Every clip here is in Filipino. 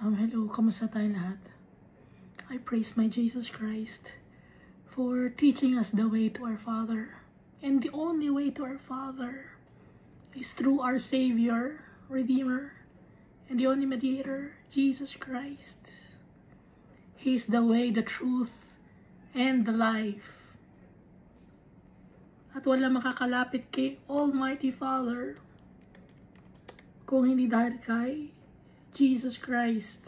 Hello, kamusta tayo lahat? I praise my Jesus Christ for teaching us the way to our Father. And the only way to our Father is through our Savior, Redeemer, and the only mediator, Jesus Christ. He is the way, the truth, and the life. At wala makakalapit kay Almighty Father kung hindi dahil kay Jesus Christ.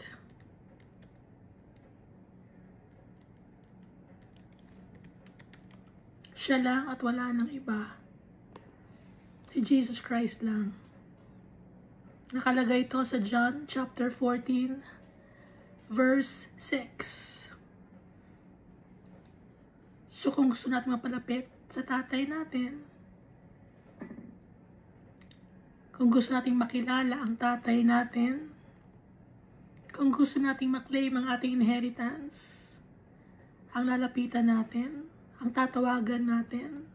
Siya lang at wala nang iba. Si Jesus Christ lang. Nakalagay ito sa John chapter 14 verse 6. So kung gusto natin mapalapit sa tatay natin, kung gusto nating makilala ang tatay natin, kung gusto nating maklaim ang ating inheritance, ang lalapitan natin, ang tatawagan natin,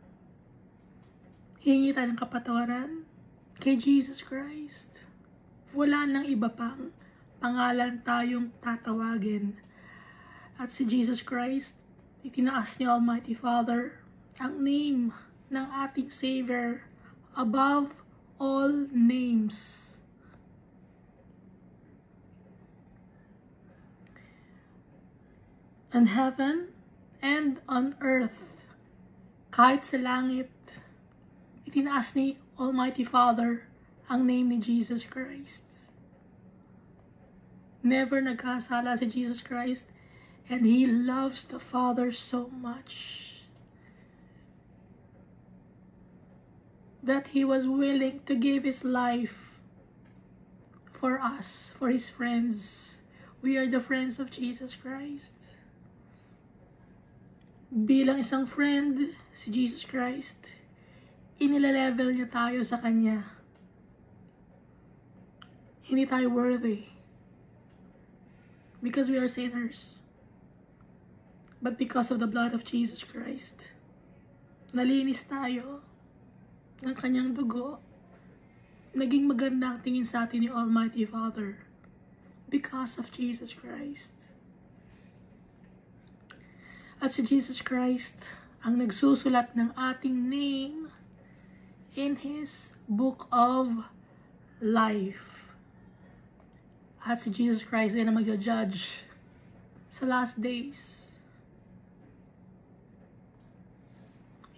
hingi tayo ng kapatawaran kay Jesus Christ. Wala nang iba pang pangalan tayong tatawagin. At si Jesus Christ, itinaas ni Almighty Father ang name ng ating Savior above all names. On heaven and on earth, kahit sa langit, itinaas ni Almighty Father ang name ni Jesus Christ. Never nagkasala si Jesus Christ, and He loves the Father so much that He was willing to give His life for us, for His friends. We are the friends of Jesus Christ. Bilang isang friend, si Jesus Christ, inilalevel niya tayo sa Kanya. Hindi tayo worthy. Because we are sinners. But because of the blood of Jesus Christ, nalinis tayo ng Kanyang dugo. Naging maganda ang tingin sa atin ni Almighty Father. Because of Jesus Christ. At si Jesus Christ ang nagsusulat ng ating name in His book of life. At si Jesus Christ ay na mag-judge sa last days.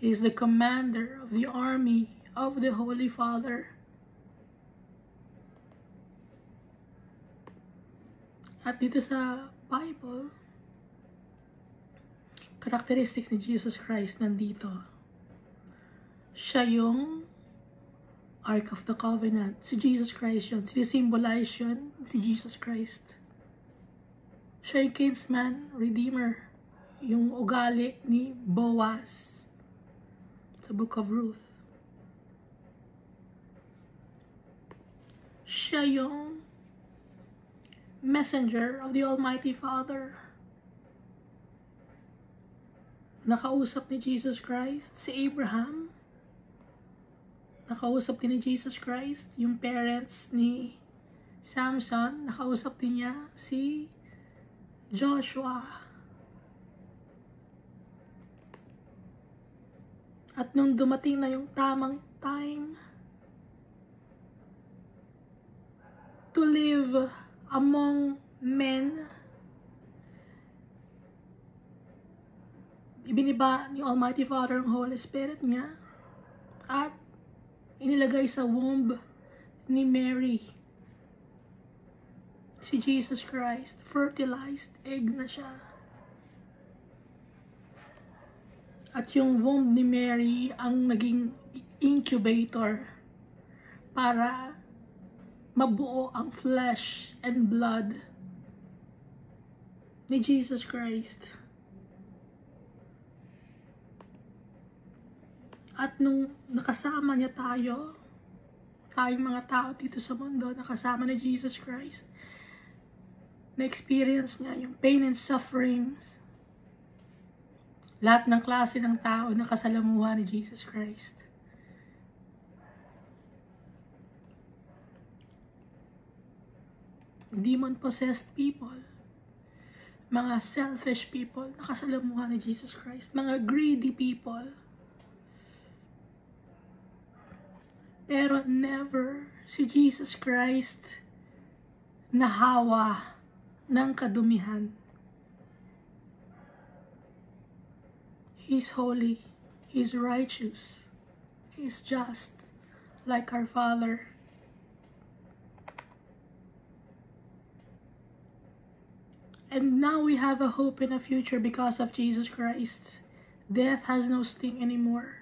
He is the commander of the army of the Holy Father. At dito sa Bible, characteristics ni Jesus Christ nandito. Siya yung Ark of the Covenant. Si Jesus Christ yun. Sinisimbolize yun si Jesus Christ. Siya yung kinsman, redeemer. Yung ugali ni Boaz sa Book of Ruth. Siya yung messenger of the Almighty Father. Nakausap ni Jesus Christ si Abraham. Nakausap din ni Jesus Christ yung parents ni Samson. Nakausap din niya si Joshua. At nung dumating na yung tamang time to live among men, ibiniba ni Almighty Father ang Holy Spirit niya at inilagay sa womb ni Mary si Jesus Christ. Fertilized egg na siya. At yung womb ni Mary ang naging incubator para mabuo ang flesh and blood ni Jesus Christ. At nung nakasama niya tayo, tayong mga tao dito sa mundo, nakasama ni Jesus Christ, na-experience niya yung pain and sufferings. Lahat ng klase ng tao nakasalamuha ni Jesus Christ. demon-possessed people, mga selfish people, nakasalamuha ni Jesus Christ, mga greedy people. Pero never si Jesus Christ nahawa ng kadumihan. He's holy, He's righteous, He's just, like our Father. And now we have a hope in a future because of Jesus Christ. Death has no sting anymore.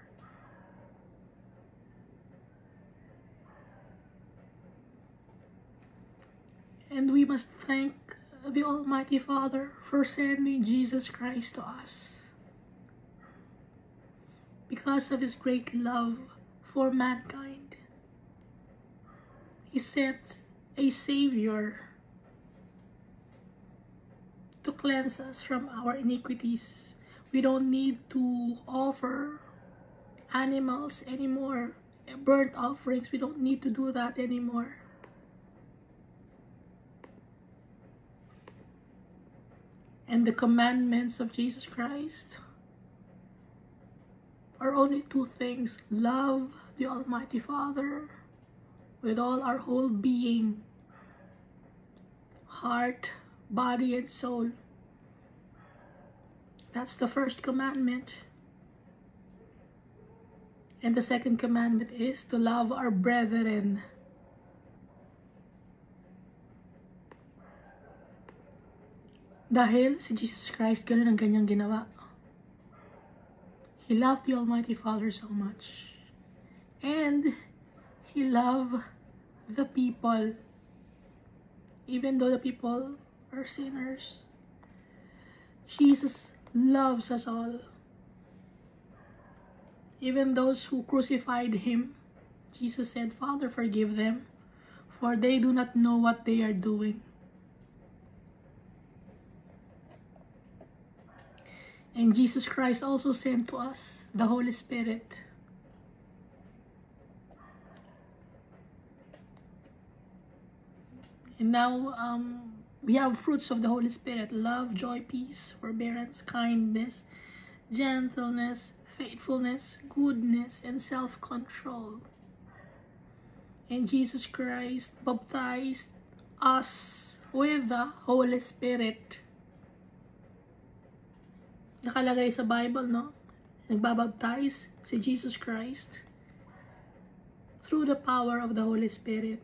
And we must thank the Almighty Father for sending Jesus Christ to us. Because of His great love for mankind, He sent a Savior to cleanse us from our iniquities. We don't need to offer animals anymore, burnt offerings. We don't need to do that anymore. And the commandments of Jesus Christ are only two things: love the Almighty Father with all our whole being, heart, body, and soul. That's the first commandment. And the second commandment is to love our brethren. Dahil si Jesus Christ, ganun ang ganyang ginawa. He loved the Almighty Father so much. And He loved the people. Even though the people are sinners, Jesus loves us all. Even those who crucified Him, Jesus said, "Father, forgive them, for they do not know what they are doing." And Jesus Christ also sent to us the Holy Spirit. And now we have fruits of the Holy Spirit: love, joy, peace, forbearance, kindness, gentleness, faithfulness, goodness, and self-control. And Jesus Christ baptized us with the Holy Spirit. Nakalagay sa Bible, no? Nagbabaptize si Jesus Christ through the power of the Holy Spirit.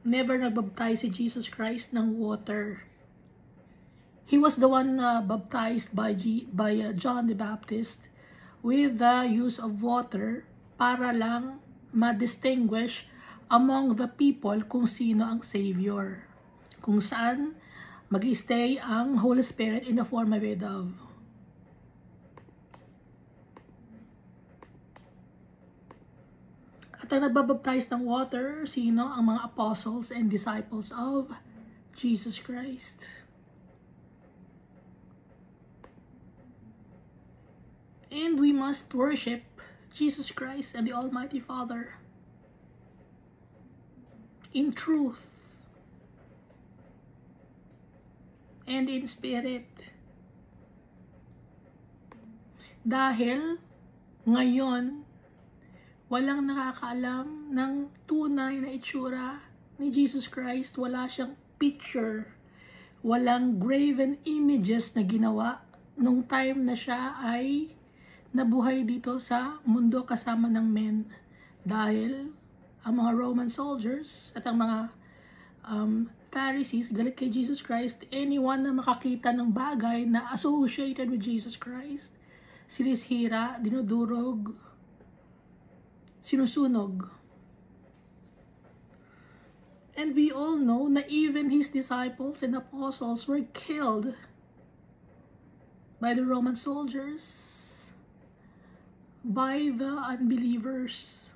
Never nagbaptize si Jesus Christ ng water. He was the one baptized by John the Baptist with the use of water para lang ma-distinguish among the people kung sino ang Savior. Kung saan mag-stay ang Holy Spirit in the form of a dove. At ang nagbabaptize ng water, sino? Ang mga apostles and disciples of Jesus Christ. And we must worship Jesus Christ and the Almighty Father in truth and in spirit. Dahil ngayon, walang nakakaalam ng tunay na itsura ni Jesus Christ. Wala siyang picture. Walang graven images na ginawa nung time na siya ay nabuhay dito sa mundo kasama ng men. Dahil ang mga Roman soldiers at ang mga Pharisees, galit kay Jesus Christ. Anyone na makakita ng bagay na associated with Jesus Christ, sinisira, dinudurog, sinusunog. And we all know na even His disciples and apostles were killed by the Roman soldiers, by the unbelievers.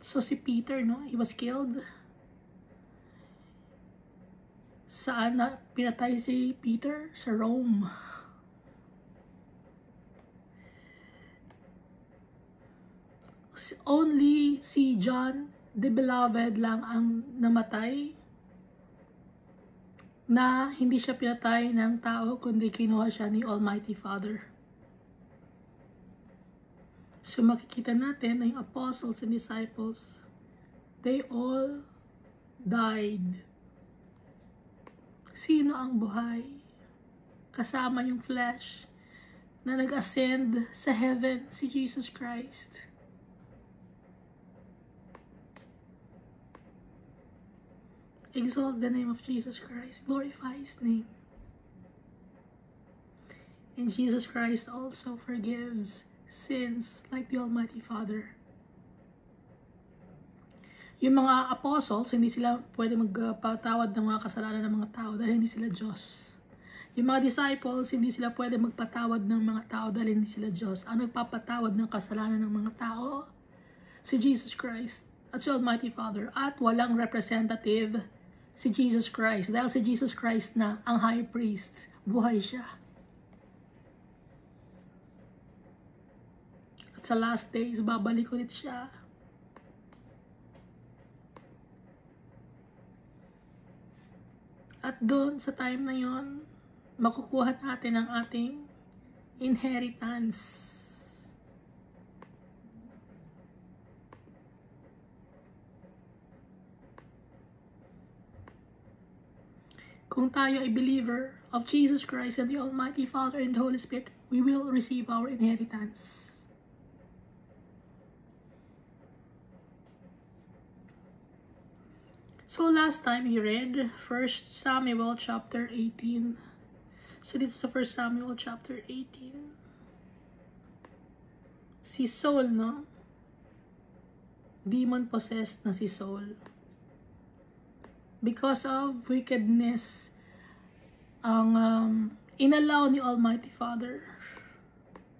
So si Peter, no, he was killed. Saan na pinatay si Peter? Sa Rome. Only si John the beloved lang ang namatay, na hindi siya pinatay ng tao, kundi kinuha siya ni Almighty Father. So makikita natin na yung apostles and disciples, they all died. Sino ang buhay? Kasama yung flesh na nag-ascend sa heaven, si Jesus Christ. Exalt the name of Jesus Christ. Glorify His name. And Jesus Christ also forgives sins like the Almighty Father. Yung mga apostles, hindi sila pwede magpatawad ng mga kasalanan ng mga tao dahil hindi sila Diyos. Yung mga disciples, hindi sila pwede magpatawad ng mga tao dahil hindi sila Diyos. Ang nagpapatawad ng kasalanan ng mga tao, si Jesus Christ at si Almighty Father. At walang representative si Jesus Christ. Dahil si Jesus Christ na ang high priest, buhay siya. At sa last days, babalik ulit siya. At doon, sa time na yon, makukuha natin ang ating inheritance. Kung tayo ay believer of Jesus Christ and the Almighty Father and the Holy Spirit, we will receive our inheritance. So last time we read 1 Samuel chapter 18. So this is the 1 Samuel chapter 18. Si Saul, no? Demon-possessed na si Saul. Because of wickedness, ang inallow ni Almighty Father.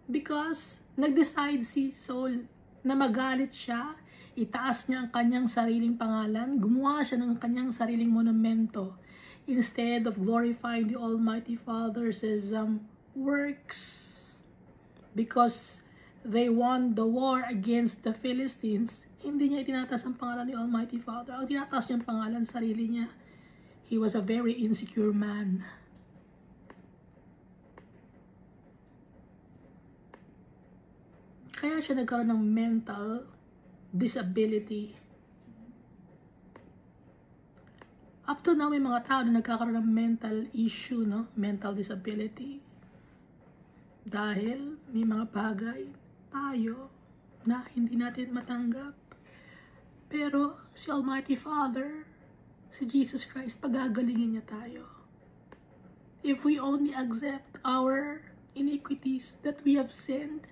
Because nag-decide si Saul na magalit siya, itaas niya ang kanyang sariling pangalan, gumawa siya ng kanyang sariling monumento instead of glorifying the Almighty Father's works. Because they won the war against the Philistines, hindi niya itinataas ang pangalan ni Almighty Father. Ang tinataas niya ang pangalan sa sarili niya. He was a very insecure man. Kaya siya nagkaroon ng mental disability. Up to now, may mga tao na nagkakaroon ng mental issue, no? Mental disability. Dahil may mga bagay tayo na hindi natin matanggap. Pero si Almighty Father, si Jesus Christ, pagagalingin niya tayo. If we only accept our iniquities that we have sinned,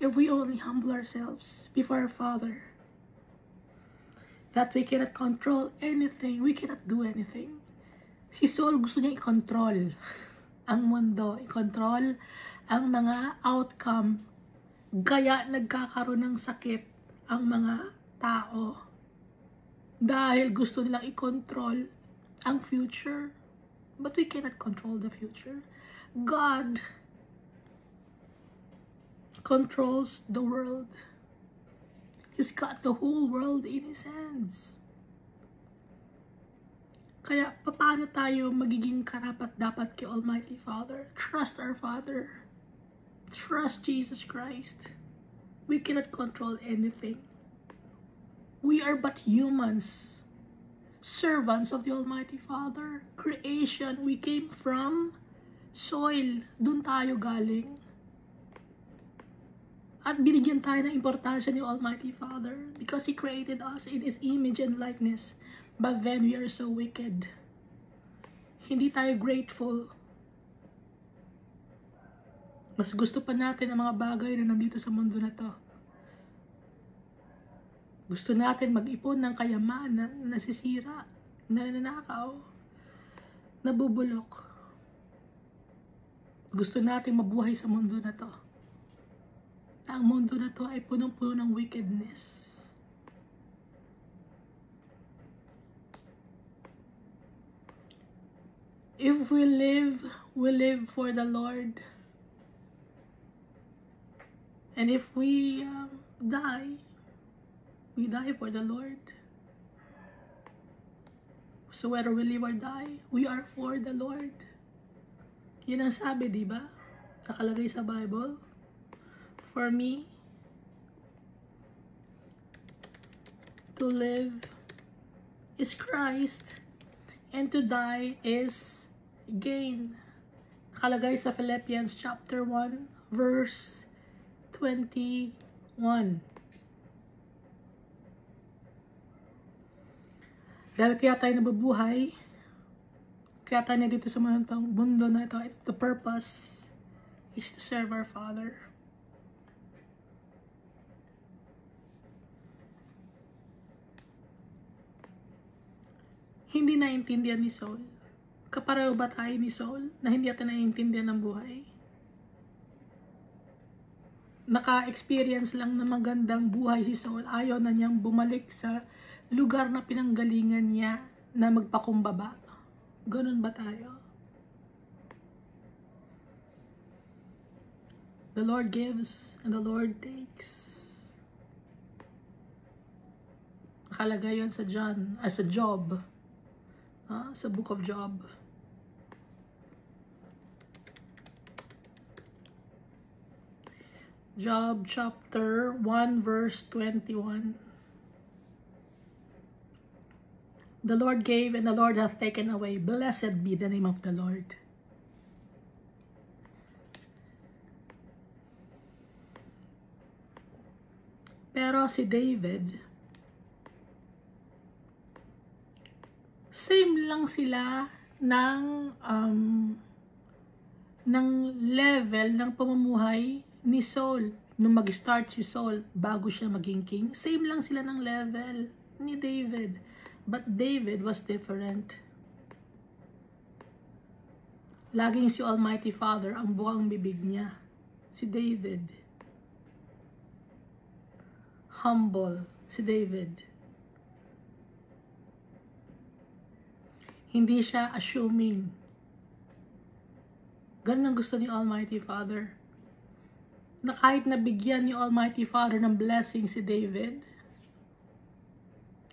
if we only humble ourselves before our Father, that we cannot control anything, we cannot do anything. Si Saul gusto niya i-control ang mundo, i-control ang mga outcome, kaya nagkakaroon ng sakit ang mga tao dahil gusto nilang i-control ang future, but we cannot control the future. God controls the world. He's got the whole world in His hands. Kaya paano tayo magiging karapat-dapat kay Almighty Father? Trust our Father. Trust Jesus Christ. We cannot control anything. We are but humans, servants of the Almighty Father. Creation, we came from soil. Doon tayo galing. At binigyan tayo ng importansya ni Almighty Father because He created us in His image and likeness. But then we are so wicked. Hindi tayo grateful. Mas gusto pa natin ang mga bagay na nandito sa mundo na to. Gusto natin mag-ipon ng kayamanan na nasisira, nananakaw, nabubulok. Gusto natin mabuhay sa mundo na to. Ang mundo na to ay punong-puno ng wickedness. If we live for the Lord. And if we die, We die for the Lord. So whether we live or die, we are for the Lord. Yun ang sabi, di ba? Nakalagay sa Bible. For me, to live is Christ, and to die is gain. Nakalagay sa Philippians chapter 1, verse 21. Dahil kaya tayo nabubuhay, kaya tayo na dito sa mundo na ito, the purpose is to serve our Father. Hindi naiintindihan ni Saul. Kapareho ba tayo ni Saul na hindi natin naiintindihan ng buhay? Naka-experience lang na magandang buhay si Saul. Ayaw na niyang bumalik sa lugar na pinanggalingan niya na magpakumbaba. Ganun ba tayo? The Lord gives and the Lord takes. Nakalagay yun sa Job. Sa book of Job. Job chapter 1 verse 21. The Lord gave and the Lord hath taken away. Blessed be the name of the Lord. Pero si David, same lang sila ng level ng pamumuhay ni Saul. Nung mag-start si Saul bago siya maging king, same lang sila ng level ni David. But David was different. Laging si Almighty Father ang buwang bibig niya. Si David. Humble si David. Hindi siya assuming. Ganun ang gusto ni Almighty Father. Na kahit nabigyan ni Almighty Father ng blessing si David,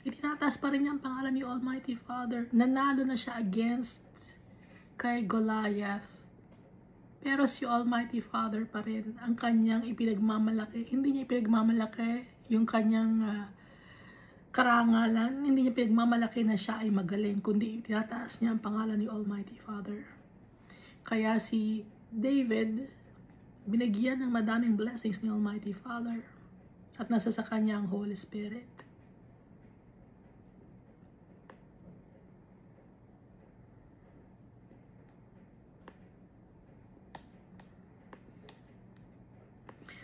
itinataas pa rin niya ang pangalan ni Almighty Father. Nanalo na siya against kay Goliath. Pero si Almighty Father pa rin ang kanyang ipinagmamalaki. Hindi niya ipinagmamalaki yung kanyang karangalan. Hindi niya pinagmamalaki na siya ay magaling, kundi itinataas niya ang pangalan ni Almighty Father. Kaya si David, binigyan ng madaming blessings ni Almighty Father. At nasa sa kanya ang Holy Spirit.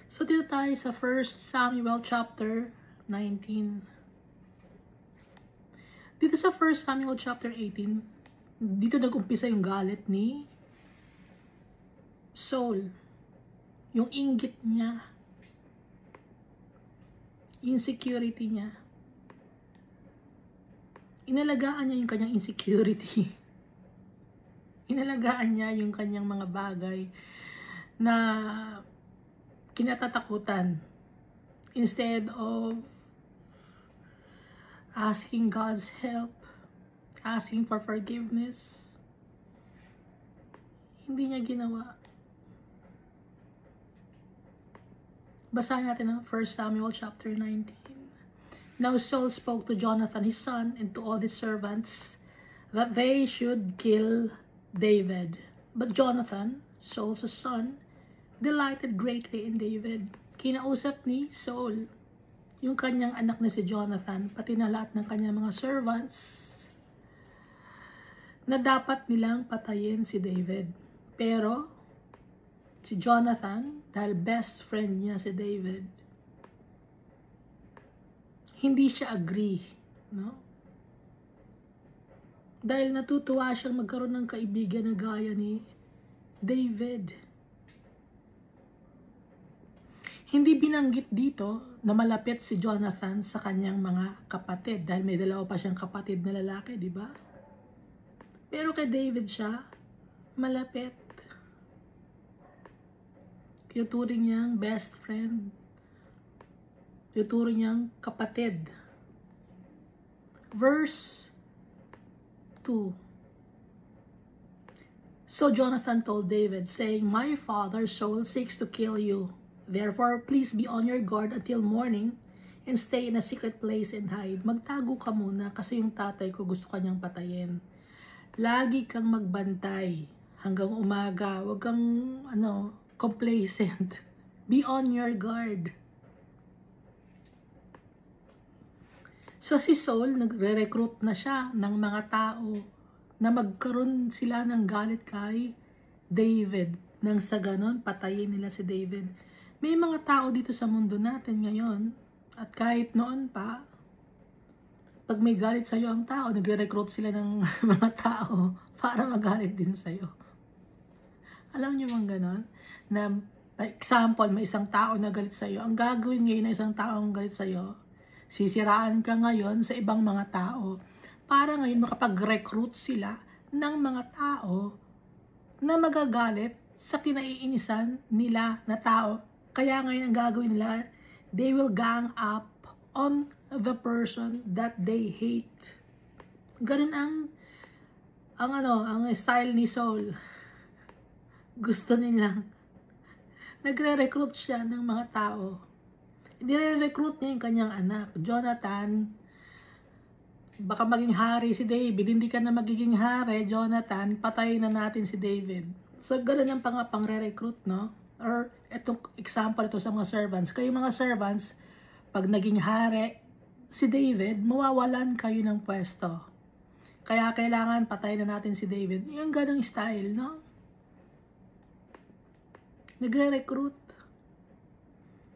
So dito tayo sa 1 Samuel chapter 19. Dito sa 1 Samuel chapter 18, dito nag-umpisa yung galit ni Saul. Yung inggit niya. Insecurity niya. Inalagaan niya yung kanyang insecurity. Inalagaan niya yung kanyang mga bagay na kinatatakutan, instead of asking God's help, asking for forgiveness. Hindi niya ginawa. Basahin natin ang 1 Samuel chapter 19. Now Saul spoke to Jonathan his son and to all his servants that they should kill David. But Jonathan, Saul's son, delighted greatly in David. Kinausap ni Saul yung kanyang anak na si Jonathan, pati na lahat ng kanyang mga servants, na dapat nilang patayin si David. Pero si Jonathan, dahil best friend niya si David, hindi siya agree, no? Dahil natutuwa siyang magkaroon ng kaibigan na gaya ni David. Hindi binanggit dito na malapit si Jonathan sa kanyang mga kapatid, dahil may dalawa pa siyang kapatid na lalaki, di ba? Pero kay David siya malapit. Tinuturing niyang best friend. Tuturo niyang kapatid. Verse 2. So Jonathan told David, saying, My father Saul seeks to kill you. Therefore, please be on your guard until morning and stay in a secret place and hide. Magtago ka muna kasi yung tatay ko gusto kanyang patayin. Lagi kang magbantay hanggang umaga. Huwag kang complacent. Be on your guard. So si Saul, nagre-recruit na siya ng mga tao na magkaroon sila ng galit kay David. Nang sa ganon, patayin nila si David. May mga tao dito sa mundo natin ngayon, at kahit noon pa, pag may galit sa'yo ang tao, nagre-recruit sila ng mga tao para magalit din sa'yo. Alam niyo bang ganon? Na, example, may isang tao na galit sa'yo. Ang gagawin ngayon na isang tao ang galit sa'yo, sisiraan ka ngayon sa ibang mga tao para ngayon makapag-recruit sila ng mga tao na magagalit sa kinaiinisan nila na tao. Kaya ngayon ang gagawin nila, they will gang up on the person that they hate. Ganun ang style ni Saul. Gusto nila. Nagre-recruit siya ng mga tao. Nire-recruit niya yung kanyang anak, Jonathan. Baka maging hari si David. Hindi ka na magiging hari, Jonathan. Patayin na natin si David. So, gano'n ang pang-re-recruit, no? Or, itong example ito sa mga servants. Kayo mga servants, pag naging hari si David, mawawalan kayo ng pwesto. Kaya kailangan patayin na natin si David. Yung gano'ng style, no? Nagre-recruit.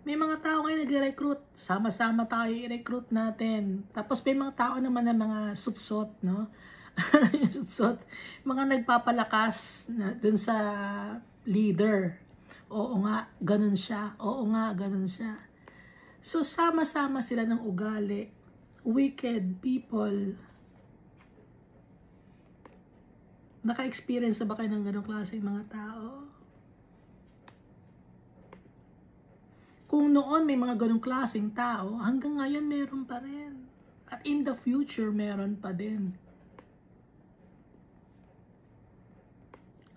May mga tao ngayon nagre-recruit. Sama-sama tayo i-recruit natin. Tapos may mga tao naman na mga sutsot, no? Sutsot. Mga nagpapalakas na dun sa leader. Oo nga, ganun siya. Oo nga, ganun siya. So, sama-sama sila ng ugali. Wicked people. Naka-experience na ba kayo ng ganung klase mga tao? Kung noon may mga ganung klaseng tao, hanggang ngayon meron pa rin. At in the future, meron pa din.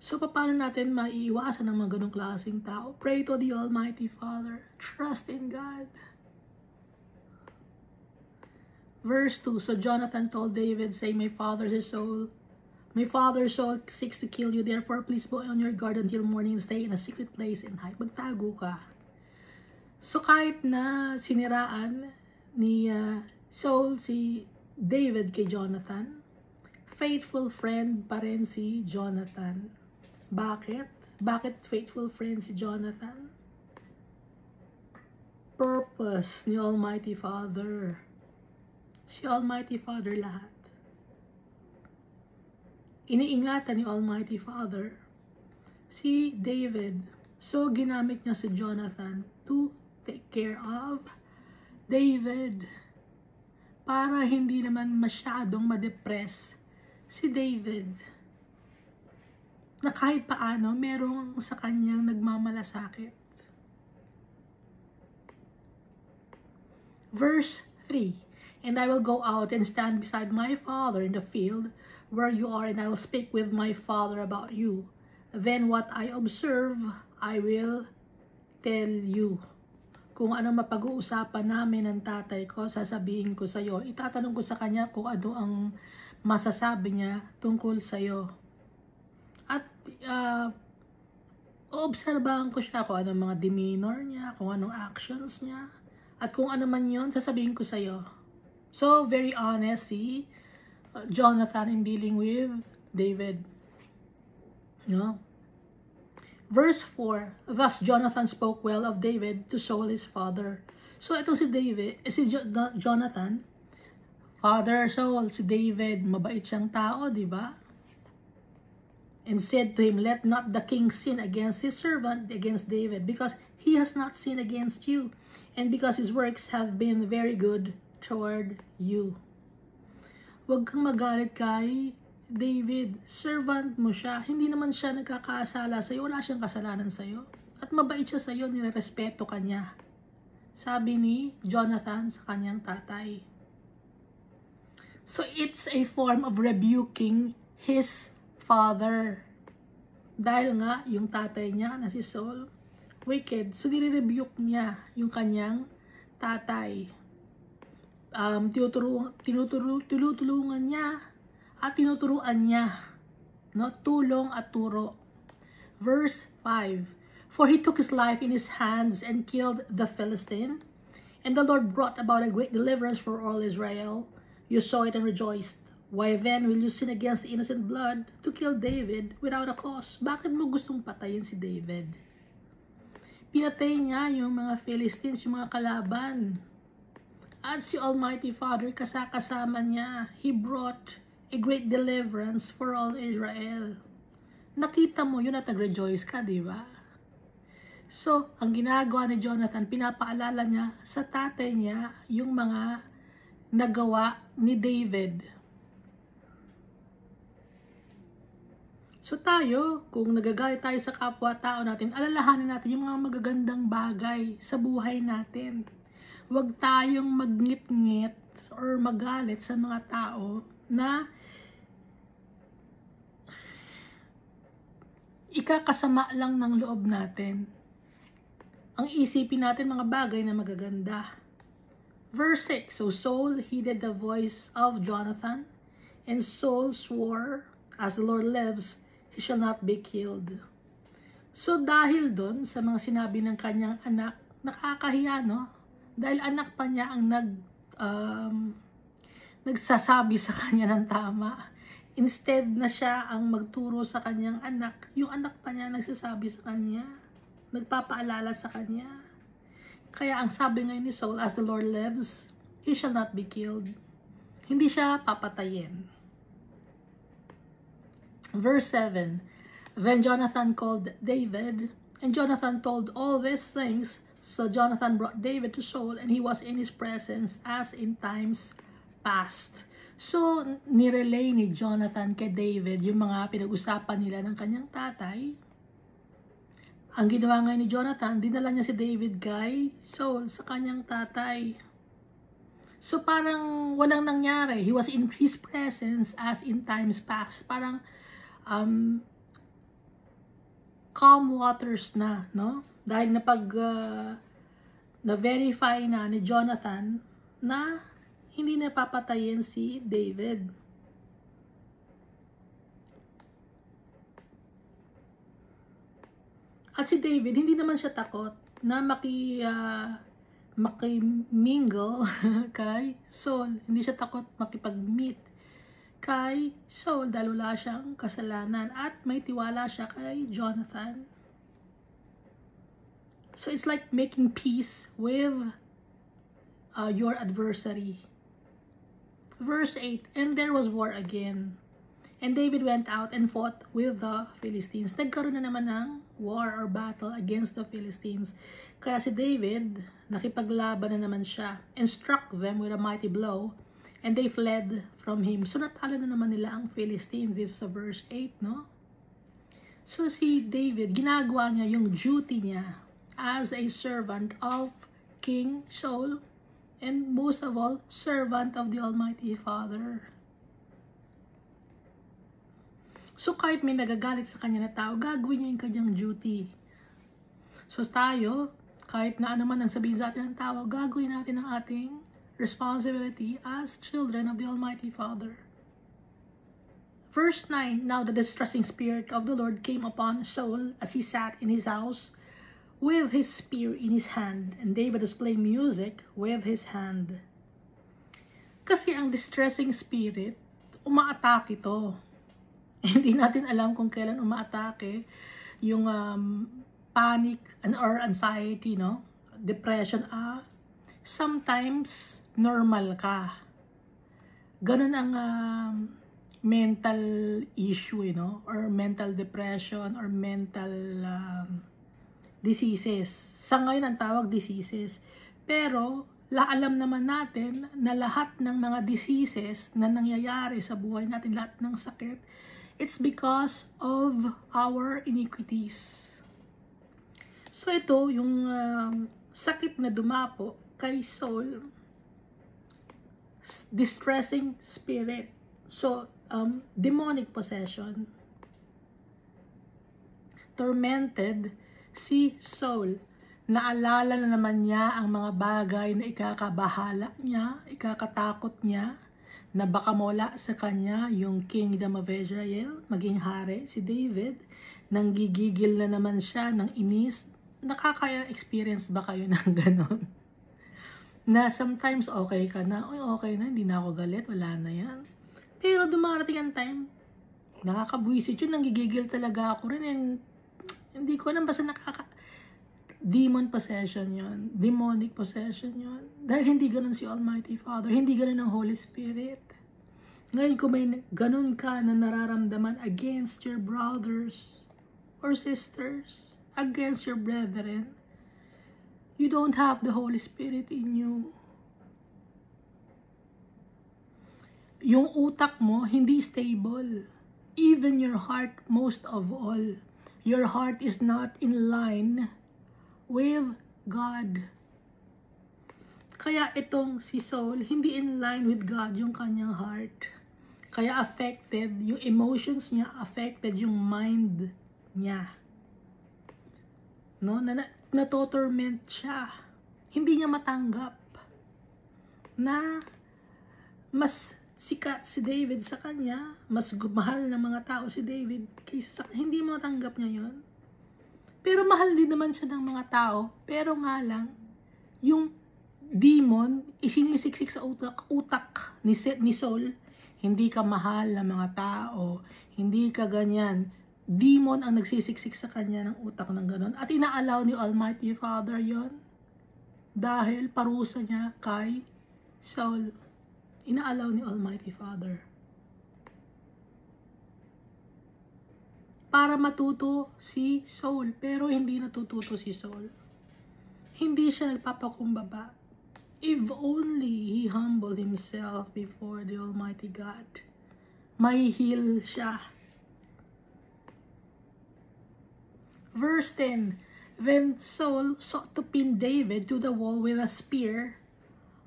So, paano natin maiiwasan ng mga ganung klaseng tao? Pray to the Almighty Father. Trust in God. Verse 2, So Jonathan told David, saying, My father Saul seeks to kill you. Therefore, please be on your guard until morning and stay in a secret place and hide. Magtago ka. So, kahit na siniraan ni Saul si David kay Jonathan, faithful friend pa rin si Jonathan. Bakit? Bakit faithful friend si Jonathan? Purpose ni Almighty Father. Si Almighty Father lahat. Iniingatan ni Almighty Father si David. So, ginamit niya si Jonathan to take care of David para hindi naman masyadong ma-depress si David na kahit paano merong sa kanyang nagmamalasakit. Verse 3, And I will go out and stand beside my father in the field where you are, and I will speak with my father about you. Then what I observe, I will tell you. Kung ano mapag-uusapan namin ng tatay ko, sasabihin ko sa iyo. Itatanong ko sa kanya kung ano ang masasabi niya tungkol sa iyo. At obserbahan ko siya kung anong mga demeanor niya, kung anong actions niya. At kung ano man yun, sasabihin ko sa iyo. So, very honest si Jonathan in dealing with David. No? Verse 4, Thus Jonathan spoke well of David to Saul his father. So, ito si Jonathan, Father Saul, si David, mabait siyang tao, di ba? And said to him, Let not the king sin against his servant, against David, because he has not sinned against you, and because his works have been very good toward you. Huwag kang magalit kay David, servant mo siya. Hindi naman siya nagkakasala sa'yo. Wala siyang kasalanan sa'yo. At mabait siya sa'yo, nirerespeto ka niya. sabi ni Jonathan sa kanyang tatay. So it's a form of rebuking his father. Dahil nga yung tatay niya na si Saul, wicked. So nire-rebuke niya yung kanyang tatay. Tinutulungan niya at tinuturuan niya, no? Tulong at turo. Verse 5, for he took his life in his hands and killed the Philistine, and the Lord brought about a great deliverance for all Israel. You saw it and rejoiced. Why then will you sin against the innocent blood to kill David without a cause? Bakit mo gustong patayin si David? Pinatay niya yung mga Philistines, yung mga kalaban. At si Almighty Father, kasama niya, He brought a great deliverance for all Israel. Nakita mo yun at nag-rejoice ka, di ba? So, ang ginagawa ni Jonathan, pinapaalala niya sa tatay niya yung mga nagawa ni David. So tayo, kung nagagalit tayo sa kapwa-tao natin, alalahanin natin yung mga magagandang bagay sa buhay natin. Huwag tayong magngit-ngit or magalit sa mga tao na ikakasama lang ng loob natin. Ang isipin natin mga bagay na magaganda. Verse 6, so Saul heeded the voice of Jonathan, and Saul swore, as the Lord lives, he shall not be killed. So dahil doon sa mga sinabi ng kanyang anak, nakakahiya, no? Dahil anak pa niya ang nagsasabi sa kanya ng tama. Instead na siya ang magturo sa kanyang anak, yung anak pa niya nagsasabi sa kanya, nagpapaalala sa kanya. Kaya ang sabi ngayon ni Saul, as the Lord lives, he shall not be killed. Hindi siya papatayin. Verse 7, then Jonathan called David, and Jonathan told all these things. So Jonathan brought David to Saul, and he was in his presence as in times past. So, nirelay ni Jonathan kay David yung mga pinag-usapan nila ng kanyang tatay. Ang ginawa ngayon ni Jonathan, dinala niya si David kay Saul sa kanyang tatay. So, parang walang nangyari. He was in his presence as in times past. Parang calm waters na, no? Dahil na-verify na ni Jonathan na hindi na papatayin si David. At si David, hindi naman siya takot na makimingle kay Saul. Hindi siya takot makipag-meet kay Saul dahil wala siyang kasalanan at may tiwala siya kay Jonathan. So it's like making peace with your adversary. Verse 8, and there was war again. And David went out and fought with the Philistines. Nagkaroon na naman ng war or battle against the Philistines. Kaya si David, nakipaglaban na naman siya and struck them with a mighty blow. And they fled from him. So natalo na naman nila ang Philistines. This is sa verse 8, no? So si David, ginagawa niya yung duty niya as a servant of King Saul, and most of all, servant of the Almighty Father. So kahit may nagagalit sa kanya na tao, gagawin niya yung kanyang duty. So tayo, kahit na ano man ang sabihin sa atin ng tao, gagawin natin ang ating responsibility as children of the Almighty Father. Verse 9, now the distressing spirit of the Lord came upon Saul as he sat in his house with his spear in his hand, and David was playing music with his hand. Kasi ang distressing spirit, uma-attack ito. Hindi natin alam kung kailan uma-atake yung panic or anxiety, no? Depression. Sometimes normal ka. Ganun ang mental issue, no? Or mental depression or mental diseases. Sa ngayon ang tawag diseases. Pero alam naman natin na lahat ng mga diseases na nangyayari sa buhay natin, lahat ng sakit, it's because of our iniquities. So ito, yung sakit na dumapo kay Saul, distressing spirit. So, demonic possession. Tormented si Saul. Naalala na naman niya ang mga bagay na ikakabahala niya, ikakatakot niya, na baka mawala sa kanya yung kingdom of Israel, maging hari si David. Nanggigigil na naman siya ng inis. Nakaka-experience ba kayo ng ganon? Na sometimes okay ka na, okay na, hindi na ako galit, wala na yan. Pero dumarating ang time, nakakabwisit yun, nanggigigil talaga ako rin, and hindi ko alam, basta demon possession yon, demonic possession yon. Dahil hindi ganun si Almighty Father, hindi ganun ang Holy Spirit. Ngayon kung may ganun ka na nararamdaman against your brothers or sisters, against your brethren, you don't have the Holy Spirit in you. Yung utak mo hindi stable. Even your heart, most of all. Your heart is not in line with God. Kaya itong si Saul, hindi in line with God yung kanyang heart. Kaya affected, yung emotions niya, affected yung mind niya. No? Natotorment siya. Hindi niya matanggap na mas sikat si David sa kanya, mas mahal ng mga tao si David kaysa sa kanya. Hindi matanggap niya yon. Pero mahal din naman siya ng mga tao. Pero nga lang, yung demon isinisiksik sa utak ni Saul. Hindi ka mahal ng mga tao. Hindi ka ganyan. Demon ang nagsisiksik sa kanya ng utak ng ganon. At inaalaw ni Almighty Father yon. Dahil parusa niya kay Saul. Inaalaw ni Almighty Father. Para matuto si Saul, pero hindi natututo si Saul. Hindi siya nagpapakumbaba. If only he humbled himself before the Almighty God, may heal siya. Verse 10, Then Saul sought to pin David to the wall with a spear,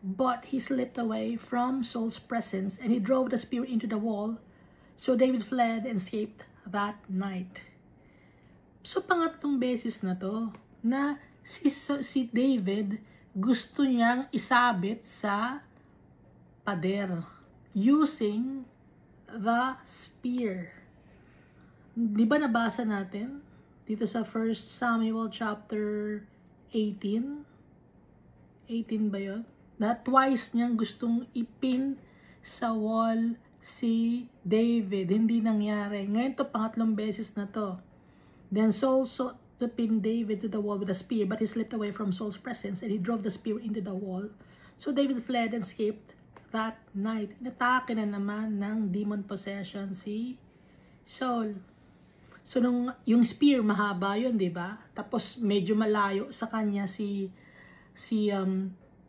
but he slipped away from Saul's presence, and he drove the spear into the wall. So David fled and escaped that night. So pangatlong beses na to na si David gusto niyang isabit sa pader using the spear. Di ba nabasa natin dito sa 1 Samuel chapter 18? 18 ba yun? Na twice niyang gustong ipin sa wall si David. Hindi nangyari. Ngayon to, pangatlong beses na to. Then Saul sought to pin David to the wall with a spear, but he slipped away from Saul's presence, and he drove the spear into the wall. So David fled and escaped that night. Inatake na naman ng demon possession si Saul. So yung spear mahaba yun, di ba? Tapos medyo malayo sa kanya si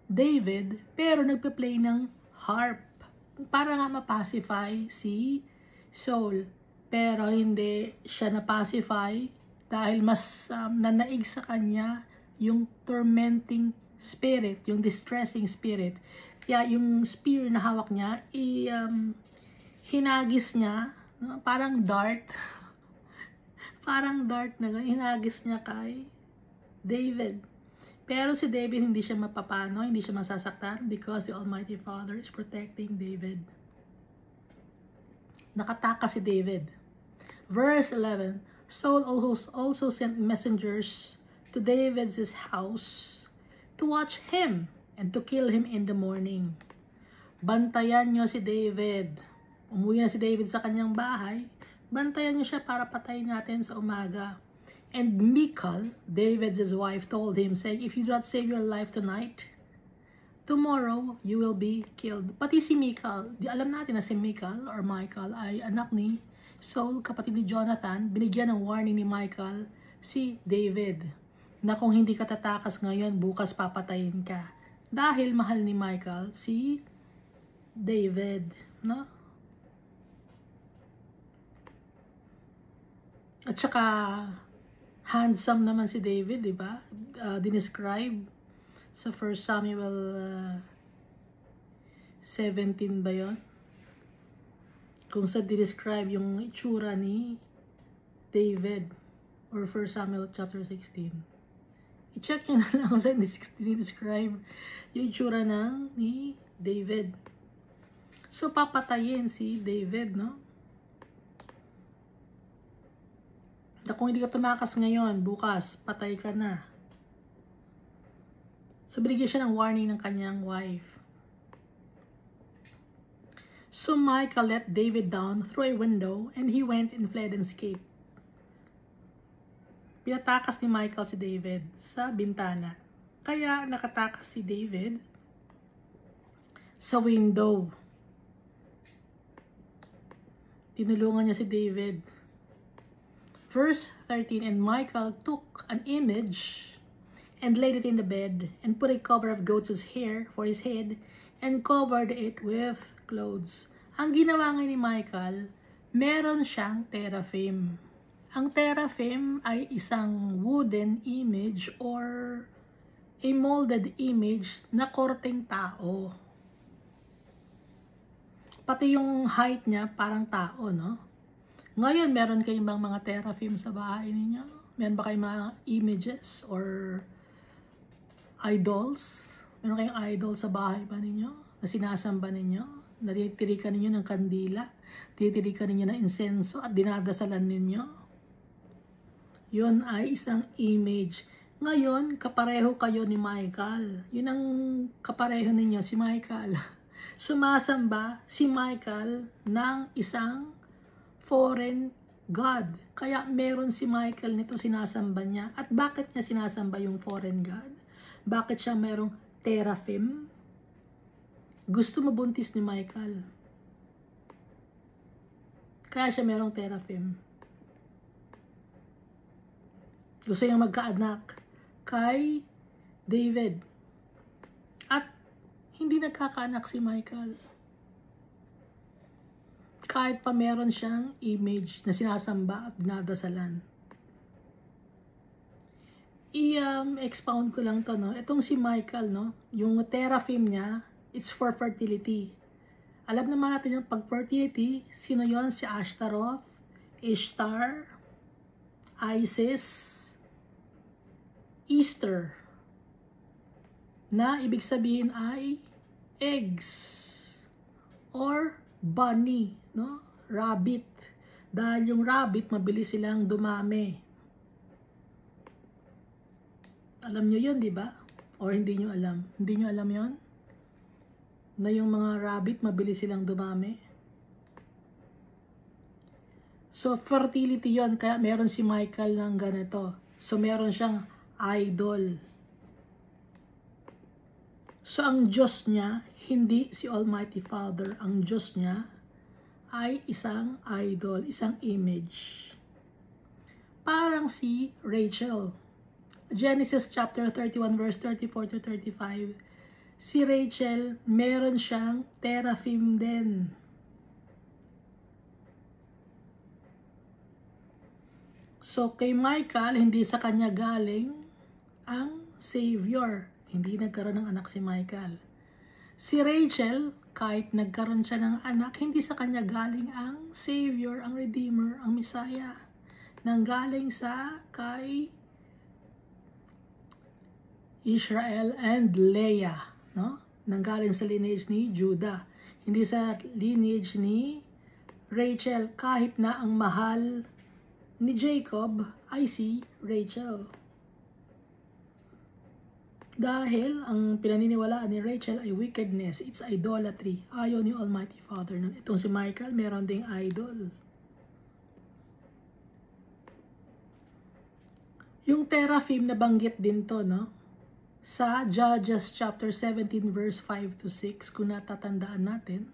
David, pero nagpe-play ng harp para nga ma-pacify si Saul. Pero hindi siya na-pacify dahil mas nanaig sa kanya yung tormenting spirit, yung distressing spirit. Kaya yung spear na hawak niya, hinagis niya, no? Parang dart. Parang dart na hinagis niya kay David. Pero si David hindi siya mapapano, hindi siya masasaktan because the Almighty Father is protecting David. Nakataka si David. Verse 11, Saul also sent messengers to David's house to watch him and to kill him in the morning. Bantayan nyo si David. Umuwi na si David sa kanyang bahay. Bantayan nyo siya para patayin natin sa umaga. And Michal, David's wife, told him, saying, if you do not save your life tonight, tomorrow you will be killed. Pati si Michal, alam natin na si Michal or Michal ay anak ni Saul, kapatid ni Jonathan. Binigyan ng warning ni Michal si David na kung hindi ka tatakas ngayon, bukas papatayin ka. Dahil mahal ni Michal si David, no? At saka handsome naman si David, di ba? Dinescribe Sa 1 Samuel 17 ba yun? Kung sa describe yung itsura ni David or 1 Samuel chapter 16. I-check nyo na lang kung saan describe yung itsura ni David. So, papatayin si David, no? Na kung hindi ka tumakas ngayon, bukas, patay ka na. So, binigyan siya ng warning ng kanyang wife. So, Michal let David down through a window, and he went and fled and escaped. Pinatakas ni Michal si David sa bintana. Kaya nakatakas si David sa window. Tinulungan niya si David. Verse 13, and Michal took an image and laid it in the bed and put a cover of goat's hair for his head and covered it with clothes. Ang ginawa nga ni Michal, meron siyang teraphim. Ang teraphim ay isang wooden image or a molded image na korteng tao. Pati yung height niya parang tao, no? Ngayon, meron kayong bang mga teraphim sa bahay ninyo? Meron ba kayong mga images or idols? Meron kayong idol sa bahay ba ninyo? Na sinasamba ninyo? Natitirikan ninyo ng kandila? Natitirikan ninyo ng insenso at dinadasalan ninyo? Yun ay isang image. Ngayon, kapareho kayo ni Michal. Yun ang kapareho ninyo, si Michal. Sumasamba si Michal ng isang foreign god. Kaya meron si Michal nito sinasamba niya. At bakit niya sinasamba yung foreign god? Bakit siya merong teraphim? Gusto mabuntis ni Michal. Kaya siya merong teraphim. Gusto niyang magkaanak kay David. At hindi nagkakaanak si Michal. Kahit pa meron siyang image na sinasamba at dinadasalan. I-expound ko lang to, no? Itong si Michal, no? Yung teraphim niya, it's for fertility. Alam naman natin yung pag-fertility, sino yon? Si Ashtaroth, Ishtar, Isis, Easter. Na ibig sabihin ay eggs or bunny, no? Rabbit. Dahil yung rabbit, mabilis silang dumami. Alam nyo yun, di ba? Or hindi nyo alam? Hindi nyo alam yun? Na yung mga rabbit, mabilis silang dumami. So, fertility yon. Kaya meron si Michal ng ganito. So, meron siyang idol. So, ang Diyos niya, hindi si Almighty Father. Ang Diyos niya ay isang idol, isang image. Parang si Rachel. Genesis chapter 31 verse 34 to 35. Si Rachel, meron siyang teraphim din. So, kay Michal, hindi sa kanya galing ang Savior. Hindi nagkaroon ng anak si Michal. Si Rachel, kahit nagkaroon siya ng anak, hindi sa kanya galing ang Savior, ang Redeemer, ang Messiah. Nanggaling sa kay Israel and Leah, no? Nanggaling sa lineage ni Judah. Hindi sa lineage ni Rachel, kahit na ang mahal ni Jacob ay si Rachel. Dahil ang pinaniniwalaan ni Rachel ay wickedness, it's idolatry. Ayaw ni Almighty Father nun. Itong si Michal, meron ding idol. Yung teraphim na banggit din to, no? Sa Judges chapter 17 verse 5 to 6, kung natatandaan natin,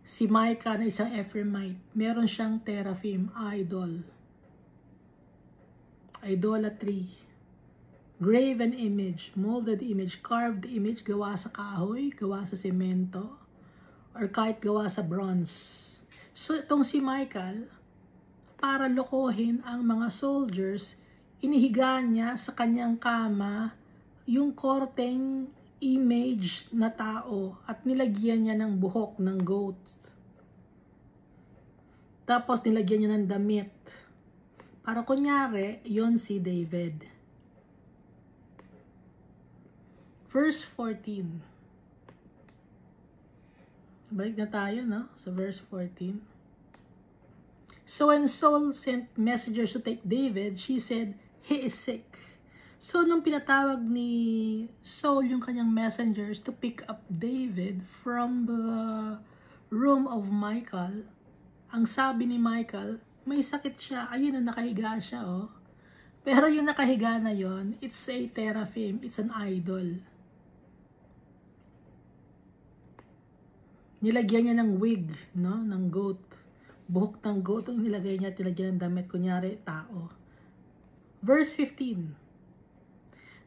si Micah na isang Ephraimite, meron siyang teraphim, idol. Idolatry. Graven image, molded image, carved image, gawa sa kahoy, gawa sa semento, or kahit gawa sa bronze. So, itong si Michal, para lokohin ang mga soldiers, inihiga niya sa kanyang kama yung korteng image na tao at nilagyan niya ng buhok ng goat. Tapos nilagyan niya ng damit. Para kunyari, yon si David. Verse 14. Balik na tayo, no? So verse 14. So when Saul sent messengers to take David, she said, he is sick. So nung pinatawag ni Saul yung kanyang messengers to pick up David from the room of Michal, ang sabi ni Michal, may sakit siya. Ayun, nakahiga siya, oh. Pero yung nakahiga na yon, it's a teraphim. It's an idol. Nilagyan niya ng wig, no? Ng goat. Buhok ng goat ang nilagay niya, tilagyan ng damit. Kunyari, tao. Verse 15.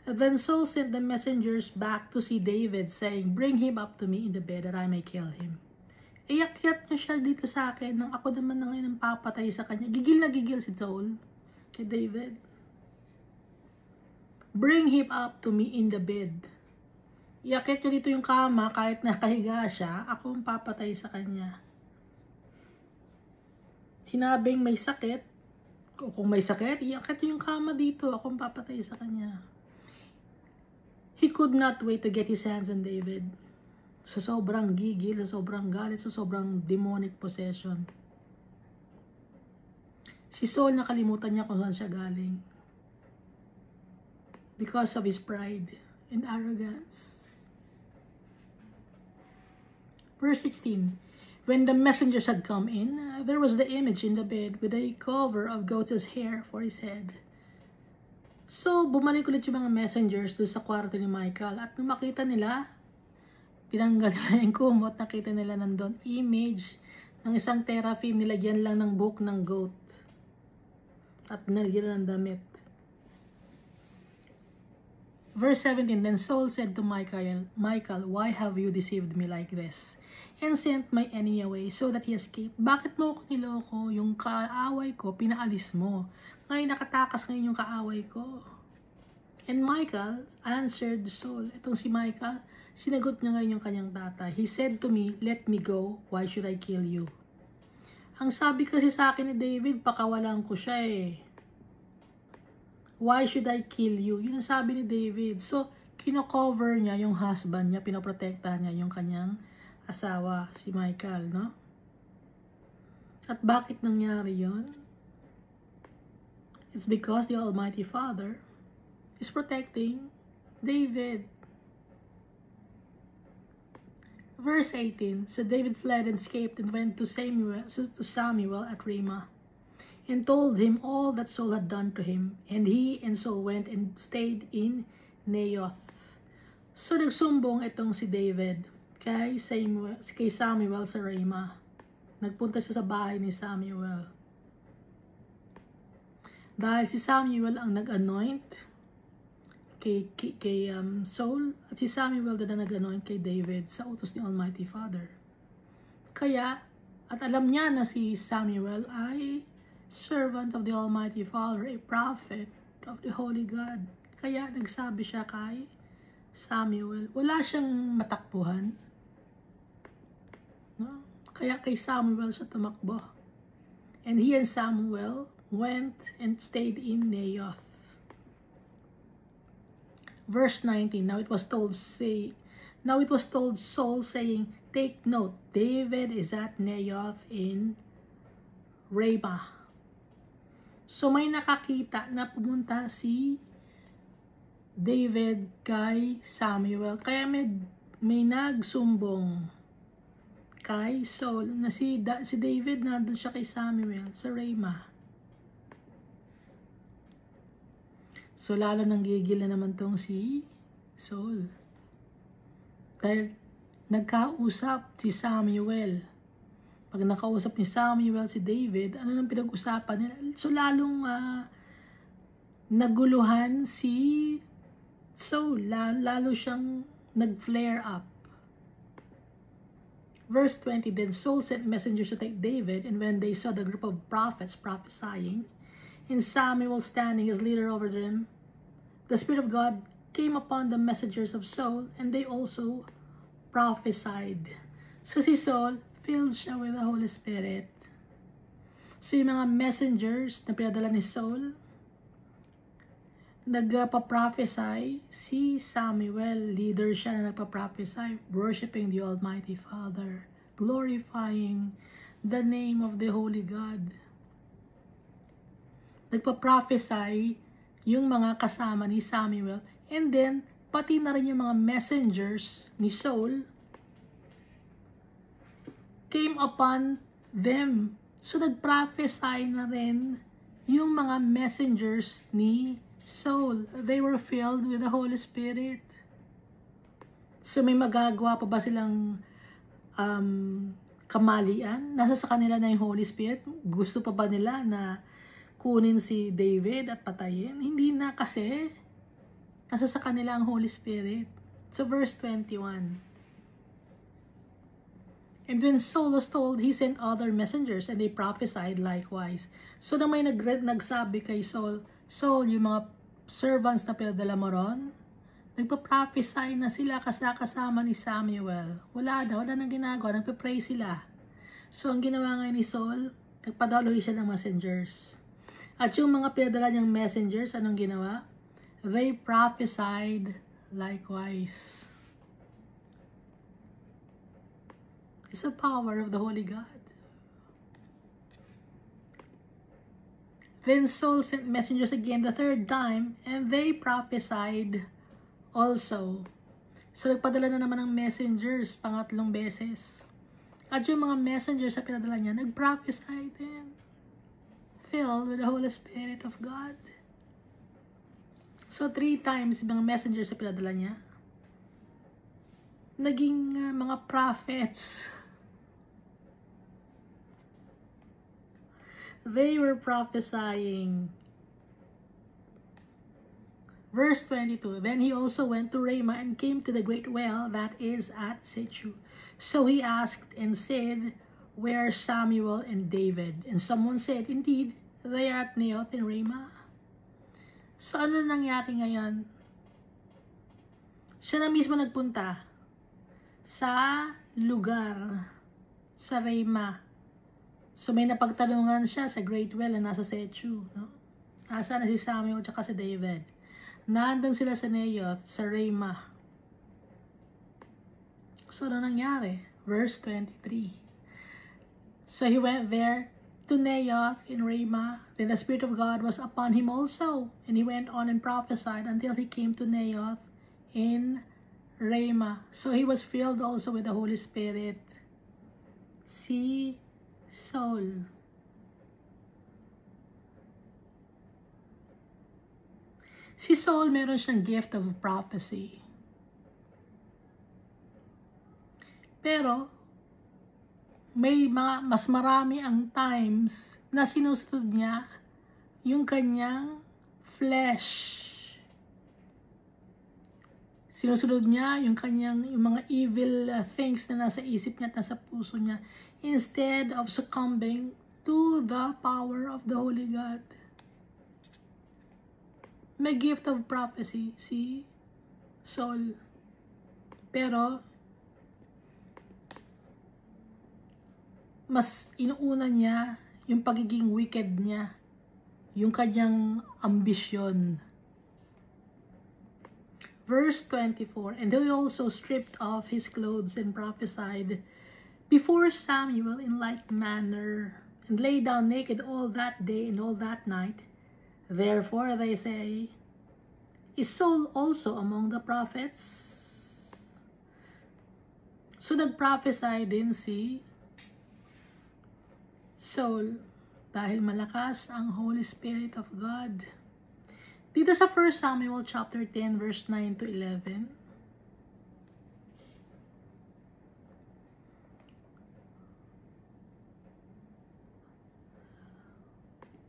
Then Saul sent the messengers back to see David, saying, bring him up to me in the bed that I may kill him. Iyakyat niya siya dito sa akin nang ako naman na ngayon ang papatay sa kanya. Gigil na gigil si Saul kay David. Bring him up to me in the bed. Iyakyat niya dito yung kama kahit nakahiga siya, ako ang papatay sa kanya. Sinabing may sakit, o kung may sakit, iyakyat niya yung kama dito, ako ang papatay sa kanya. He could not wait to get his hands on David. Sa sobrang gigil, sa sobrang galit, sa sobrang demonic possession. Si Saul, nakalimutan niya kung saan siya galing. Because of his pride and arrogance. Verse 16. When the messengers had come in, there was the image in the bed with a cover of goat's hair for his head. So, bumalik ulit yung mga messengers doon sa kwarto ni Michal. At nung makita nila, tinanggal nila yung kumot, nakita nila nandun image ng isang teraphim, nilagyan lang ng buhok ng goat. At nilagyan ng damit. Verse 17, then Saul said to Michal, why have you deceived me like this? And sent my enemy away so that he escaped. Bakit mo ako niloko? Yung kaaway ko, pinaalis mo. Ngayon nakatakas ngayon yung kaaway ko. And Michal answered Saul. Itong si Michal, sinagot niya ngayon yung kanyang tatay. He said to me, let me go. Why should I kill you? Ang sabi kasi sa akin ni David, pakawalan ko siya eh. Why should I kill you? Yun ang sabi ni David. So, kino-cover niya yung husband niya, pinoprotektahan niya yung kanyang asawa, si Michal, no? At bakit nangyari yun? It's because the Almighty Father is protecting David. Verse 18, so David fled and escaped and went to Samuel at Ramah and told him all that Saul had done to him. And he and Saul went and stayed in Naioth. So nagsumbong itong si David kay Samuel sa Ramah. Nagpunta siya sa bahay ni Samuel. Dahil si Samuel ang nag-anoint kay Saul, at si Samuel din na nag-anoint kay David sa utos ni Almighty Father. Kaya, at alam niya na si Samuel ay servant of the Almighty Father, a prophet of the Holy God. Kaya nagsabi siya kay Samuel, wala siyang matakbuhan. No? Kaya kay Samuel siya tumakbo. And he and Samuel went and stayed in Naioth. Verse 19, now it was told Saul saying, take note, David is at Naioth in Ramah. So may nakakita na pumunta si David kay Samuel. Kaya may nagsumbong kay Saul na si David nandun siya kay Samuel sa Ramah. So, lalo nang gigil na naman tong si Saul. Dahil nagkausap si Samuel. Pag nakausap ni Samuel si David, ano nang pinag-usapan nila? So, lalong naguluhan si Saul. Lalo siyang nag-flare up. Verse 20, then Saul sent messengers to take David, and when they saw the group of prophets prophesying, and Samuel standing as leader over them, the Spirit of God came upon the messengers of Saul, and they also prophesied. So si Saul, filled siya with the Holy Spirit. So yung mga messengers na pinadala ni Saul, nagpa-prophesy. Si Samuel, leader siya na nagpa-prophesy, worshiping the Almighty Father, glorifying the name of the Holy God. Nagpa-prophesy yung mga kasama ni Samuel, and then pati na rin yung mga messengers ni Saul came upon them. So nag-prophesy na rin yung mga messengers ni Saul. They were filled with the Holy Spirit. So may magagawa pa ba silang kamalian? Nasa sa kanila na yung Holy Spirit. Gusto pa ba nila na kunin si David at patayin? Hindi na, kasi nasa sa kanila ang Holy Spirit. So verse 21. And when Saul was told, he sent other messengers, and they prophesied likewise. So na may nagsabi kay Saul, Saul, yung mga servants na pinadala mo ron, nagpa-prophesy na sila kasama ni Samuel. Wala nang ginagawa, nagpa-pray sila. So ang ginawa ngayon ni Saul, nagpadaloy siya ng messengers. At yung mga pinadala niyang messengers, anong ginawa? They prophesied likewise. It's the power of the Holy God. Then Saul sent messengers again the third time, and they prophesied also. So nagpadala na naman ng messengers pangatlong beses. At yung mga messengers sa pinadala niya, nag-prophesy din, filled with the Holy Spirit of God. So 3 times yung mga messengers sa pinadala niya, naging mga prophets. They were prophesying. Verse 22, then he also went to Ramah and came to the great well that is at Sechu. So he asked and said, where are Samuel and David? And someone said, indeed, they are at Naioth in Ramah. So ano nangyari ngayon? Siya na mismo nagpunta sa lugar, sa Ramah. So may napagtanungan siya sa Great Well na nasa Sechu. No? Asa na si Samuel at si David. Nandun sila sa Naioth, sa Ramah. So ano nangyari? Verse 23. So he went there to Naioth in Ramah. Then the Spirit of God was upon him also. And he went on and prophesied until he came to Naioth in Ramah. So he was filled also with the Holy Spirit. Si Saul. Si Saul, meron siyang gift of prophecy. Pero, may mas marami ang times na sinusunod niya yung kanyang flesh. Sinusunod niya yung mga evil things na nasa isip niya at nasa puso niya, instead of succumbing to the power of the Holy God. May gift of prophecy si Saul. Pero, mas inuuna niya yung pagiging wicked niya, yung kanyang ambisyon. Verse 24, and he also stripped off his clothes and prophesied before Samuel in like manner, and lay down naked all that day and all that night. Therefore they say, is Saul also among the prophets? So nag-prophesy din si Saul dahil malakas ang Holy Spirit of God. Dito sa 1 Samuel chapter 10 verse 9 to 11.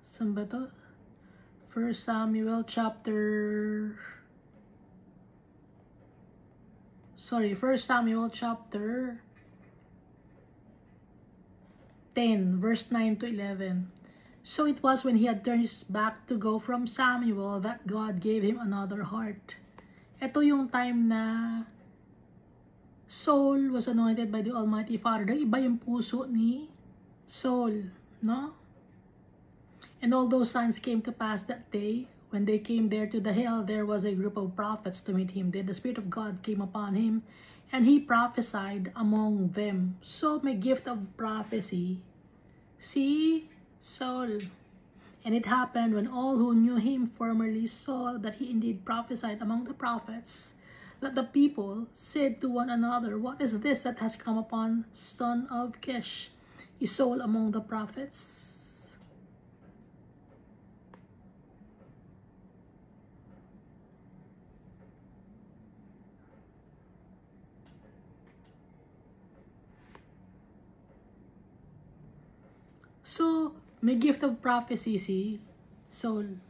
Saan ba to? 1 Samuel chapter 10 verse 9 to 11. So it was when he had turned his back to go from Samuel that God gave him another heart, Ito yung time na Saul was anointed by the Almighty Father. Iba yung puso ni Saul, no? And all those signs came to pass that day. When they came there to the hill, there was a group of prophets to meet him. Then the Spirit of God came upon him, and he prophesied among them. So may gift of prophecy. See, Saul. And it happened when all who knew him formerly saw that he indeed prophesied among the prophets, that the people said to one another, "What is this that has come upon son of Kish? Is Saul among the prophets?" So, may gift of prophecy si Saul.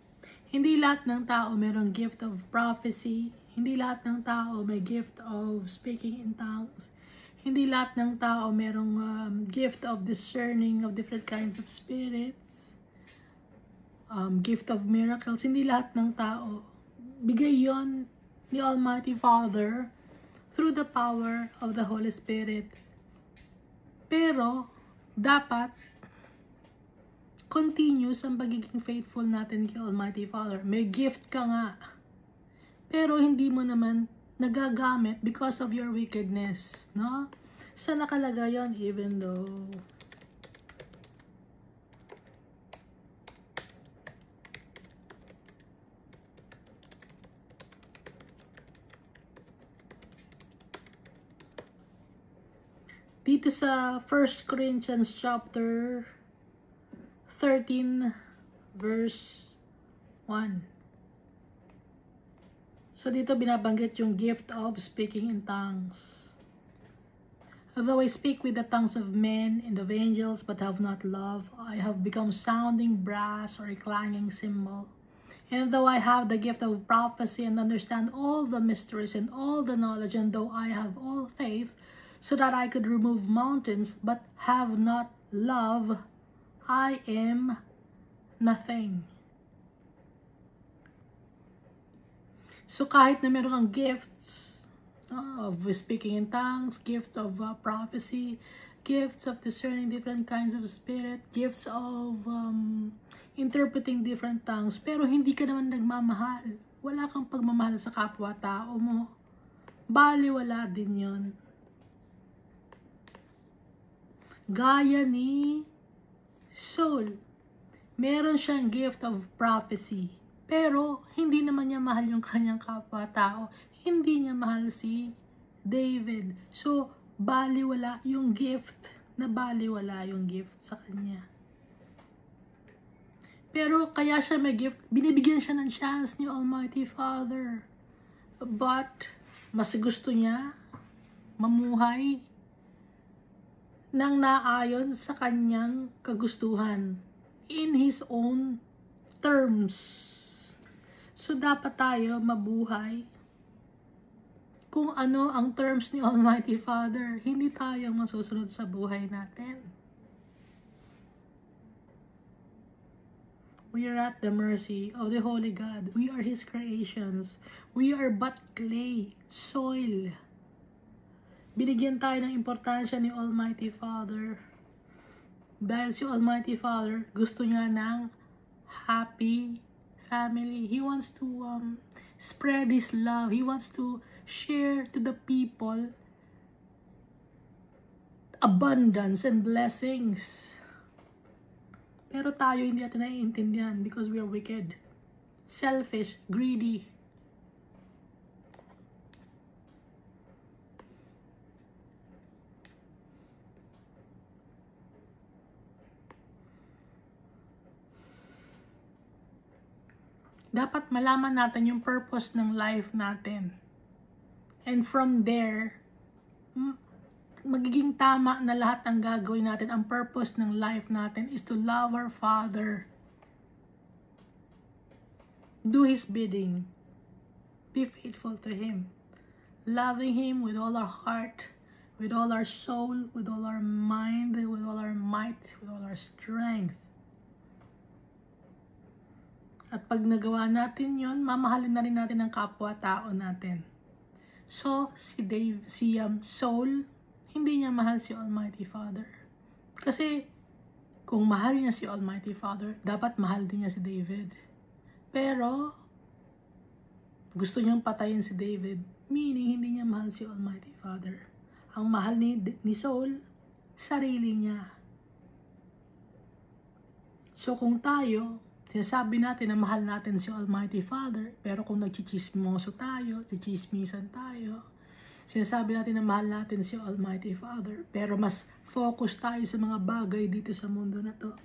Hindi lahat ng tao mayroong gift of prophecy. Hindi lahat ng tao may gift of speaking in tongues. Hindi lahat ng tao mayroong gift of discerning of different kinds of spirits. Gift of miracles. Hindi lahat ng tao. Bigay yon ni Almighty Father through the power of the Holy Spirit. Pero, dapat continuous ang pagiging faithful natin kay Almighty Father. May gift ka nga, pero hindi mo naman nagagamit because of your wickedness, no? Saan nakalagay yun? Even though dito sa 1 Corinthians chapter 13 verse 1. So dito binabanggit yung gift of speaking in tongues. Although I speak with the tongues of men and of angels but have not love, I have become sounding brass or a clanging cymbal. And though I have the gift of prophecy and understand all the mysteries and all the knowledge, and though I have all faith so that I could remove mountains but have not love, I am nothing. So kahit na meron kang gifts of speaking in tongues, gifts of prophecy, gifts of discerning different kinds of spirit, gifts of interpreting different tongues, pero hindi ka naman nagmamahal, wala kang pagmamahal sa kapwa-tao mo, baliwala din yon. Gaya ni Saul, meron siyang gift of prophecy, pero hindi naman niya mahal yung kanyang kapwa-tao. Hindi niya mahal si David. So, baliwala yung gift, na baliwala yung gift sa kanya. Pero kaya siya may gift, binibigyan siya ng chance ni Almighty Father. But, mas gusto niya mamuhay nang naayon sa kanyang kagustuhan in His own terms. So, dapat tayo mabuhay kung ano ang terms ni Almighty Father. Hindi tayo masusunod sa buhay natin. We are at the mercy of the Holy God. We are His creations. We are but clay, soil. Binigyan tayo ng importansya ni Almighty Father. Dahil si Almighty Father, gusto niya ng happy family. He wants to spread His love. He wants to share to the people abundance and blessings. Pero tayo hindi natin naiintindihan because we are wicked, selfish, greedy. Dapat malaman natin yung purpose ng life natin. And from there, magiging tama na lahat ng gagawin natin. Ang purpose ng life natin is to love our Father. Do His bidding. Be faithful to Him. Loving Him with all our heart, with all our soul, with all our mind, with all our might, with all our strength. At pag nagawa natin yon, mamahalin na rin natin ang kapwa-tao natin. So, si Saul, hindi niya mahal si Almighty Father. Kasi, kung mahal niya si Almighty Father, dapat mahal din niya si David. Pero, gusto niyang patayin si David, meaning hindi niya mahal si Almighty Father. Ang mahal ni Saul, sarili niya. So, kung tayo, sinasabi natin na mahal natin si Almighty Father, pero kung nagchichismoso tayo, chichismisan tayo, sinasabi natin na mahal natin si Almighty Father, pero mas focus tayo sa mga bagay dito sa mundo na to.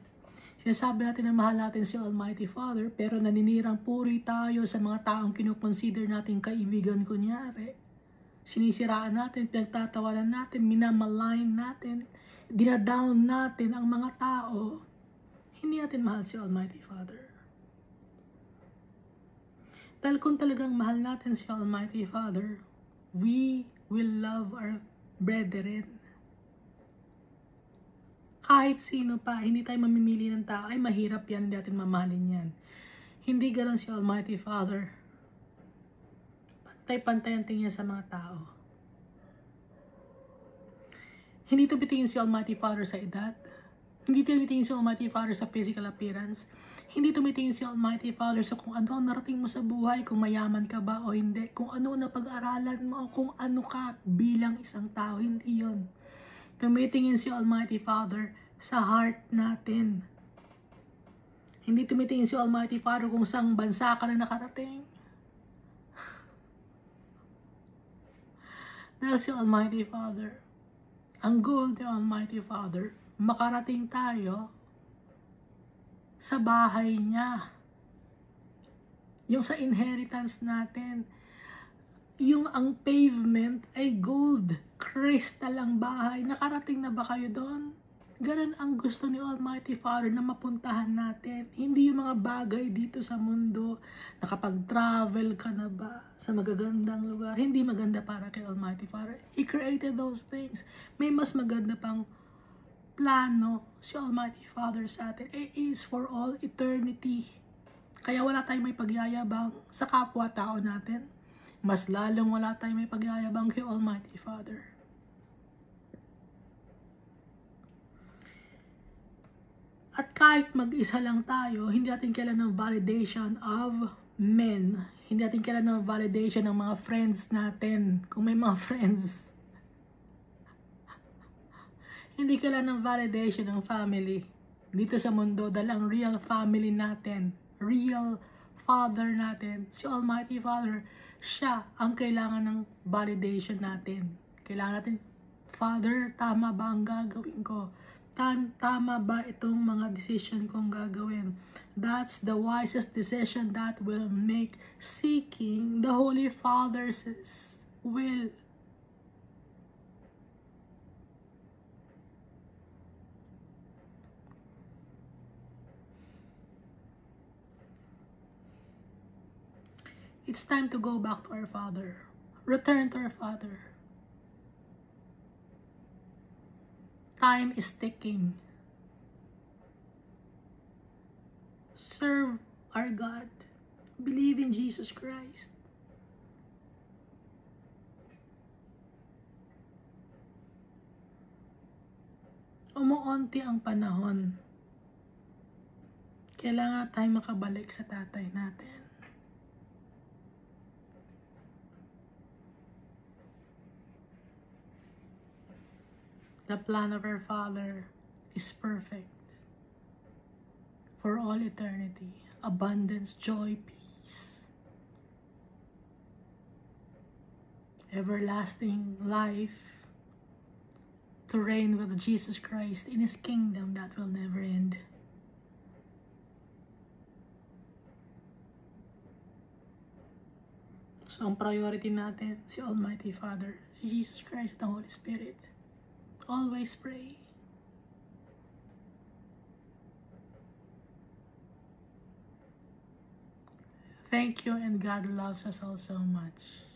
Sinasabi natin na mahal natin si Almighty Father, pero naninirang puri tayo sa mga taong kinukonsider natin kaibigan kunyari. Sinisiraan natin, pinagtatawanan natin, minamalain natin, dinadown natin ang mga tao. Hindi natin mahal si Almighty Father. Dahil kung talagang mahal natin si Almighty Father, we will love our brethren. Kahit sino pa, hindi tayo mamimili ng tao, ay mahirap yan, hindi natin mamahalin yan. Hindi ganoon si Almighty Father. Pantay-pantay ang tingin sa mga tao. Hindi tumitingin si Almighty Father sa edad. Hindi tumitingin si Almighty Father sa physical appearance. Hindi tumitingin si Almighty Father sa kung ano ang narating mo sa buhay, kung mayaman ka ba o hindi, kung ano na pag-aralan mo o kung ano ka bilang isang tao. Hindi yun. Tumitingin si Almighty Father sa heart natin. Hindi tumitingin si Almighty Father kung saang bansa ka na nakarating. Dahil si Almighty Father, ang goal ni Almighty Father, makarating tayo sa bahay niya. Yung sa inheritance natin. Yung ang pavement ay gold. Crystal ang bahay. Nakarating na ba kayo doon? Ganun ang gusto ni Almighty Father na mapuntahan natin. Hindi yung mga bagay dito sa mundo. Nakapag-travel ka na ba sa magagandang lugar? Hindi maganda para kay Almighty Father. He created those things. May mas maganda pang plano si Almighty Father sa atin. It is for all eternity. Kaya wala tayong may pagyayabang sa kapwa-tao natin. Mas lalong wala tayong may pagyayabang kay Almighty Father. At kahit mag-isa lang tayo, hindi natin kailangan ng validation of men. Hindi natin kailangan ng validation ng mga friends natin. Kung may mga friends. Hindi kailangan ng validation ng family dito sa mundo dahil ang real family natin, real Father natin, si Almighty Father, siya ang kailangan ng validation natin. Kailangan natin, Father, tama ba ang gagawin ko? Tama ba itong mga decision kong gagawin? That's the wisest decision that will make seeking the Holy Father's will. It's time to go back to our Father. Return to our Father. Time is ticking. Serve our God. Believe in Jesus Christ. Umuunti ang panahon. Kailangan tayo makabalik sa tatay natin. The plan of our Father is perfect for all eternity. Abundance, joy, peace. Everlasting life to reign with Jesus Christ in His kingdom that will never end. So, ang priority natin, si Almighty Father, si Jesus Christ at ang Holy Spirit. Always pray. Thank you, and God loves us all so much.